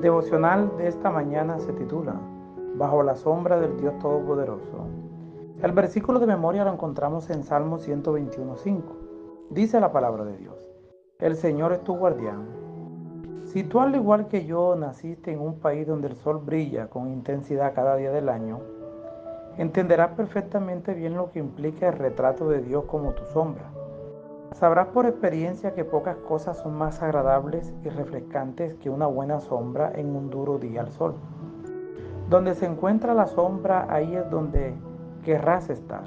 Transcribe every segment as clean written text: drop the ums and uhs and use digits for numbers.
devocional de esta mañana se titula Bajo la sombra del Dios Todopoderoso. El versículo de memoria lo encontramos en Salmo 121:5. Dice la palabra de Dios: El Señor es tu guardián. Si tú, al igual que yo, naciste en un país donde el sol brilla con intensidad cada día del año, entenderás perfectamente bien lo que implica el retrato de Dios como tu sombra. Sabrás por experiencia que pocas cosas son más agradables y refrescantes que una buena sombra en un duro día al sol. Donde se encuentra la sombra, ahí es donde querrás estar.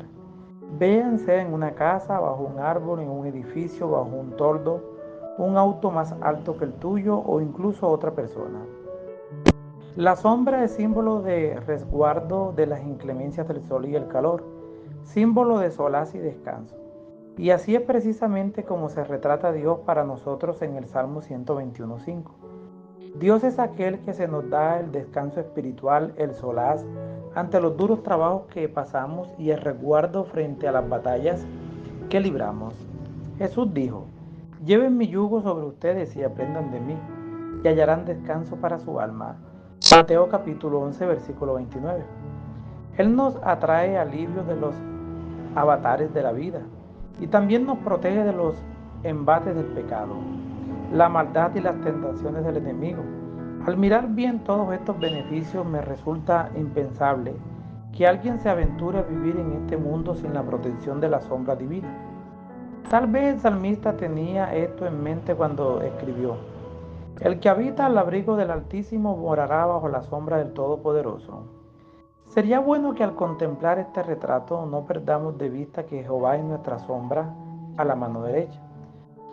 Véanse en una casa, bajo un árbol, en un edificio, bajo un toldo, un auto más alto que el tuyo o incluso otra persona. La sombra es símbolo de resguardo de las inclemencias del sol y el calor, símbolo de solaz y descanso. Y así es precisamente como se retrata a Dios para nosotros en el Salmo 121:5. Dios es aquel que se nos da el descanso espiritual, el solaz, ante los duros trabajos que pasamos y el resguardo frente a las batallas que libramos. Jesús dijo: Lleven mi yugo sobre ustedes y aprendan de mí, y hallarán descanso para su alma. Mateo capítulo 11, versículo 29. Él nos atrae alivio de los avatares de la vida y también nos protege de los embates del pecado, la maldad y las tentaciones del enemigo. Al mirar bien todos estos beneficios, me resulta impensable que alguien se aventure a vivir en este mundo sin la protección de la sombra divina. Tal vez el salmista tenía esto en mente cuando escribió: El que habita al abrigo del Altísimo morará bajo la sombra del Todopoderoso. Sería bueno que al contemplar este retrato no perdamos de vista que Jehová es nuestra sombra a la mano derecha,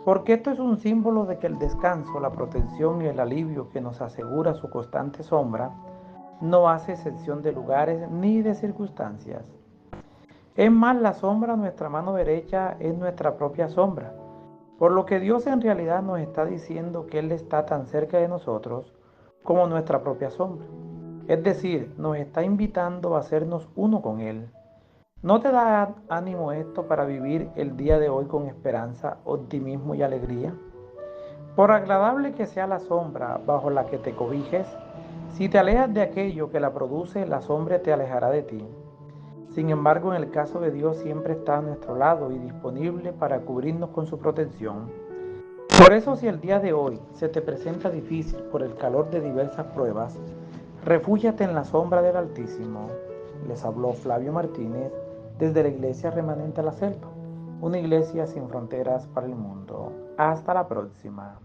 porque esto es un símbolo de que el descanso, la protección y el alivio que nos asegura su constante sombra no hace excepción de lugares ni de circunstancias. Es más, la sombra a nuestra mano derecha es nuestra propia sombra, por lo que Dios en realidad nos está diciendo que Él está tan cerca de nosotros como nuestra propia sombra. Es decir, nos está invitando a hacernos uno con Él. ¿No te da ánimo esto para vivir el día de hoy con esperanza, optimismo y alegría? Por agradable que sea la sombra bajo la que te cobijes, si te alejas de aquello que la produce, la sombra te alejará de ti. Sin embargo, en el caso de Dios siempre está a nuestro lado y disponible para cubrirnos con su protección. Por eso, si el día de hoy se te presenta difícil por el calor de diversas pruebas, refúgiate en la sombra del Altísimo. Les habló Flavio Martínez desde la Iglesia Remanente a la Selva, una iglesia sin fronteras para el mundo. Hasta la próxima.